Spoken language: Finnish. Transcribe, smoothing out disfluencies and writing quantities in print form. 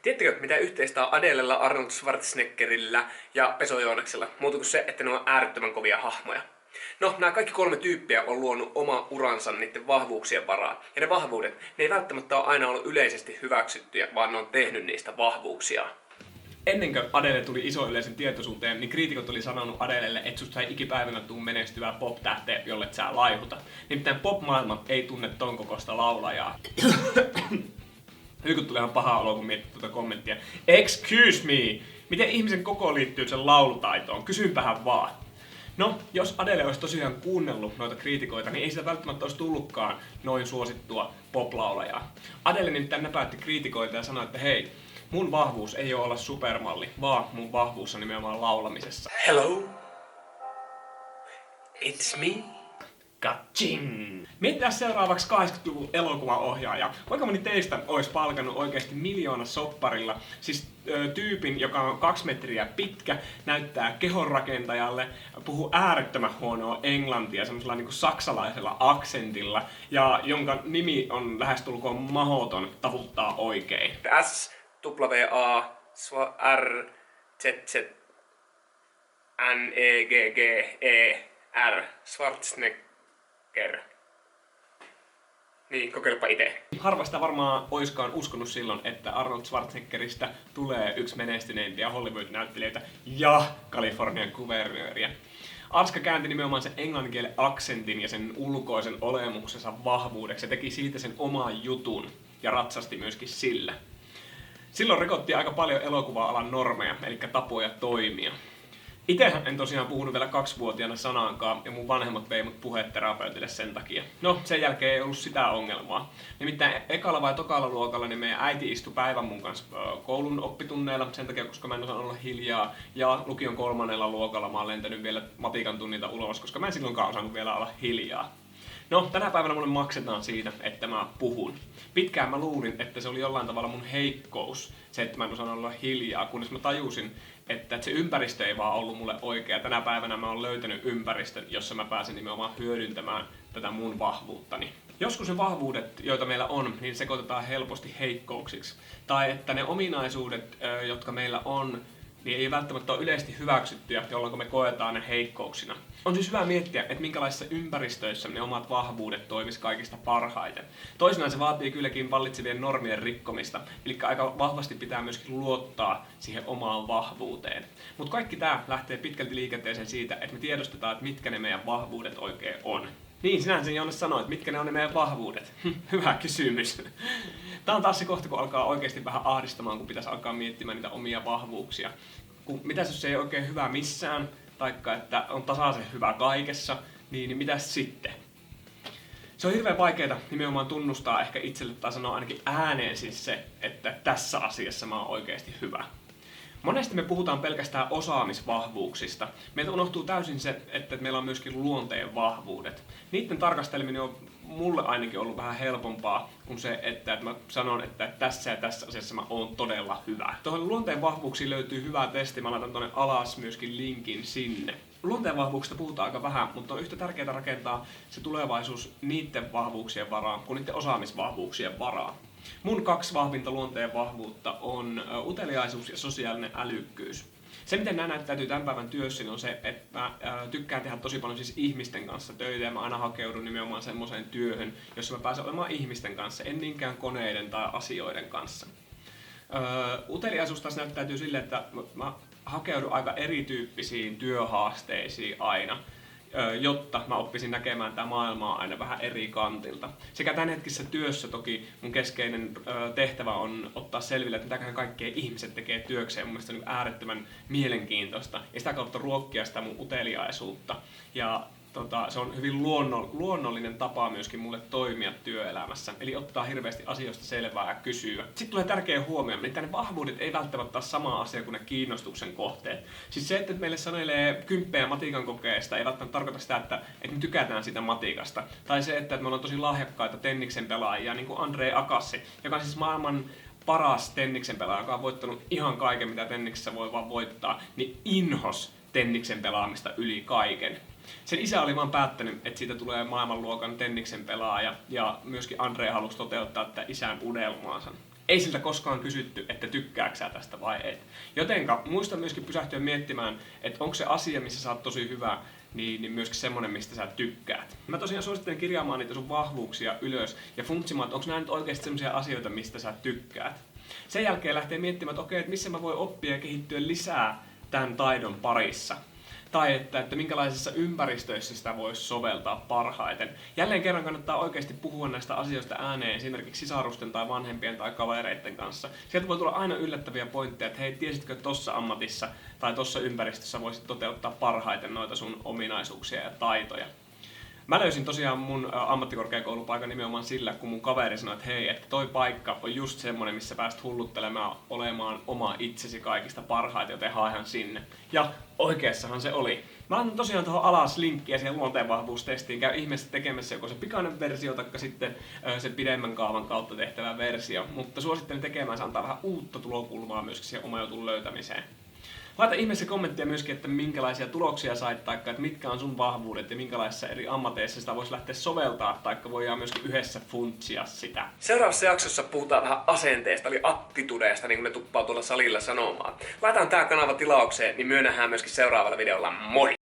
Tiedättekö, mitä yhteistä on Adelella, Arnold Schwarzeneggerillä ja Peso Joonaksella? Muuta kuin se, että ne on äärettömän kovia hahmoja. No, nämä kaikki kolme tyyppiä on luonut oma uransa niiden vahvuuksien varaan. Ja ne vahvuudet, ne ei välttämättä ole aina ollut yleisesti hyväksyttyjä, vaan ne on tehnyt niistä vahvuuksia. Ennen kuin Adele tuli iso yleisen tietoisuuteen, niin kriitikot oli sanonut Adelelle, että susta ei ikipäivänä tuu menestyvää pop-tähteä, jolle sä laihuta. Nimittäin pop-maailma ei tunne ton kokoista laulajaa. Hykut tuli ihan paha olo, kun miettii tuota kommenttia. Excuse me! Miten ihmisen koko liittyy sen laulutaitoon? Kysynpähän vaan. No, jos Adele olisi tosiaan kuunnellut noita kriitikoita, niin ei sitä välttämättä olisi tullutkaan noin suosittua pop-laulajaa. Adele nimittäin näpäytti kriitikoita ja sanoi, että hei, mun vahvuus ei ole olla supermalli, vaan mun vahvuus on nimenomaan laulamisessa. Hello? It's me? Kaching! Mietitään seuraavaksi 80-luvun elokuvaohjaaja. Kuinka moni teistä olisi palkannut oikeasti miljoona sopparilla? Siis tyypin, joka on 2 metriä pitkä, näyttää kehonrakentajalle, puhuu äärettömän huonoa englantia semmoisella niinku saksalaisella aksentilla, ja jonka nimi on lähestulkoon mahoton tavuttaa oikein. S-W-A-R-Z-Z-N-E-G-G-E-R Schwarzenegger. Niin, kokeilepa itse. Harva sitä varmaan oiskaan uskonut silloin, että Arnold Schwarzeneggeristä tulee yksi menestyneimpiä Hollywood-näyttelijöitä ja Kalifornian kuvernööriä. Arska käänti nimenomaan sen englannin kielen aksentin ja sen ulkoisen olemuksensa vahvuudeksi ja teki siitä sen oman jutun ja ratsasti myöskin sillä. Silloin rikottiin aika paljon elokuva-alan normeja, eli tapoja toimia. Itsehän en tosiaan puhunut vielä 2-vuotiaana sanaankaan ja mun vanhemmat vei mut puheterapeutille sen takia. No, sen jälkeen ei ollut sitä ongelmaa. Nimittäin ekalla vai tokalla luokalla niin meidän äiti istui päivän mun kanssa koulun oppitunneilla sen takia, koska mä en osannut olla hiljaa. Ja lukion 3. luokalla mä oon lentänyt vielä matikan tunnilta ulos, koska mä en silloinkaan osannut vielä olla hiljaa. No, tänä päivänä mulle maksetaan siitä, että mä puhun. Pitkään mä luulin, että se oli jollain tavalla mun heikkous, se, että mä en osannut olla hiljaa, kunnes mä tajusin, että se ympäristö ei vaan ollut mulle oikea. Tänä päivänä mä oon löytänyt ympäristön, jossa mä pääsen nimenomaan hyödyntämään tätä mun vahvuuttani. Joskus ne vahvuudet, joita meillä on, niin sekoitetaan helposti heikkouksiksi. Tai että ne ominaisuudet, jotka meillä on, niin ei välttämättä ole yleisesti hyväksyttyjä, jolloin me koetaan ne heikkouksina. On siis hyvä miettiä, että minkälaisissa ympäristöissä ne omat vahvuudet toimis kaikista parhaiten. Toisinaan se vaatii kylläkin vallitsevien normien rikkomista, eli aika vahvasti pitää myöskin luottaa siihen omaan vahvuuteen. Mutta kaikki tämä lähtee pitkälti liikenteeseen siitä, että me tiedostetaan, että mitkä ne meidän vahvuudet oikein on. Niin, sinähän sen Jonas sanoit, että mitkä ne on ne meidän vahvuudet. Hyvä kysymys. Tämä on taas se kohta, kun alkaa oikeasti vähän ahdistamaan, kun pitäisi alkaa miettimään niitä omia vahvuuksia. Mitäs jos se ei oikein hyvä missään, taikka että on tasaisen hyvä kaikessa, niin mitäs sitten? Se on hirveän vaikeaa nimenomaan tunnustaa ehkä itselle tai sanoa ainakin ääneen siis se, että tässä asiassa mä oon oikeasti hyvä. Monesti me puhutaan pelkästään osaamisvahvuuksista. Meiltä unohtuu täysin se, että meillä on myöskin luonteen vahvuudet. Niiden tarkasteleminen on mulle ainakin ollut vähän helpompaa kuin se, että mä sanon, että tässä ja tässä asiassa mä oon todella hyvä. Tuohon luonteen vahvuuksiin löytyy hyvä testi. Mä laitan tuonne alas myöskin linkin sinne. Luonteen vahvuuksista puhutaan aika vähän, mutta on yhtä tärkeää rakentaa se tulevaisuus niiden vahvuuksien varaan kuin niiden osaamisvahvuuksien varaan. Mun 2 vahvinta luonteen vahvuutta on uteliaisuus ja sosiaalinen älykkyys. Se, miten nämä näyttäytyy tämän päivän työssä, on se, että mä tykkään tehdä tosi paljon siis ihmisten kanssa töitä ja mä aina hakeudun nimenomaan semmoiseen työhön, jossa mä pääsen olemaan ihmisten kanssa, en niinkään koneiden tai asioiden kanssa. Uteliaisuus taas näyttäytyy silleen, että mä hakeudun aika erityyppisiin työhaasteisiin aina, jotta mä oppisin näkemään tämä maailmaa aina vähän eri kantilta. Sekä tämänhetkisessä työssä toki mun keskeinen tehtävä on ottaa selville, että mitäköhän kaikkea ihmiset tekee työkseen. Mun mielestä se on äärettömän mielenkiintoista ja sitä kautta ruokkia sitä mun uteliaisuutta. Ja se on hyvin luonnollinen tapa myöskin mulle toimia työelämässä, eli ottaa hirveästi asioista selvää ja kysyä. Sitten tulee tärkeä huomio, että ne vahvuudet ei välttämättä ole sama asia kuin ne kiinnostuksen kohteet. Siis se, että meille sanelee 10 matikan kokeesta, ei välttämättä tarkoita sitä, että me tykätään siitä matikasta. Tai se, että me ollaan tosi lahjakkaita tenniksen pelaajia, niin kuin Andre Agassi, joka on siis maailman paras tenniksen pelaaja, joka on voittanut ihan kaiken, mitä tenniksessä voi vaan voittaa, niin inhos tenniksen pelaamista yli kaiken. Sen isä oli vaan päättänyt, että siitä tulee maailmanluokan tenniksen pelaaja ja myöskin Andre halusi toteuttaa tätä isän unelmaansa. ei siltä koskaan kysytty, että tykkääksä sä tästä vai et. Jotenka muista myöskin pysähtyä miettimään, että onko se asia, missä sä oot tosi hyvä, niin myöskin semmonen, mistä sä tykkäät. Mä tosiaan suosittelen kirjaamaan niitä sun vahvuuksia ylös ja funtsimaan, että onko nämä nyt oikeasti semmoisia asioita, mistä sä tykkäät. Sen jälkeen lähtee miettimään, että okei, että missä mä voin oppia ja kehittyä lisää tämän taidon parissa. Tai että minkälaisissa ympäristöissä sitä voisi soveltaa parhaiten. Jälleen kerran kannattaa oikeasti puhua näistä asioista ääneen esimerkiksi sisarusten tai vanhempien tai kavereiden kanssa. Sieltä voi tulla aina yllättäviä pointteja, että hei, tiesitkö, että tossa ammatissa tai tossa ympäristössä voisit toteuttaa parhaiten noita sun ominaisuuksia ja taitoja. Mä löysin tosiaan mun ammattikorkeakoulupaikan nimenomaan sillä, kun mun kaveri sanoi, että hei, että toi paikka on just semmonen, missä pääst hulluttelemaan olemaan oma itsesi kaikista parhaiten, joten haehan sinne. Ja oikeassahan se oli. Mä annan tosiaan tuohon alas linkkiä siihen luonteenvahvuustestiin. Käy ihmeessä tekemässä joko se pikainen versio tai sitten se pidemmän kaavan kautta tehtävä versio. Mutta suosittelen tekemään, se antaa vähän uutta tulokulmaa myöskin siihen oman jutun löytämiseen. Laita ihmeessä kommenttia myöskin, että minkälaisia tuloksia sait, tai että mitkä on sun vahvuudet ja minkälaisissa eri ammateissa sitä voisi lähteä soveltaa, tai voidaan myöskin yhdessä funtsia sitä. Seuraavassa jaksossa puhutaan vähän asenteesta, eli attitudeesta, niin kuin ne tuppaa tuolla salilla sanomaan. Laitetaan tää kanava tilaukseen, niin myönnähän myöskin seuraavalla videolla. Moi!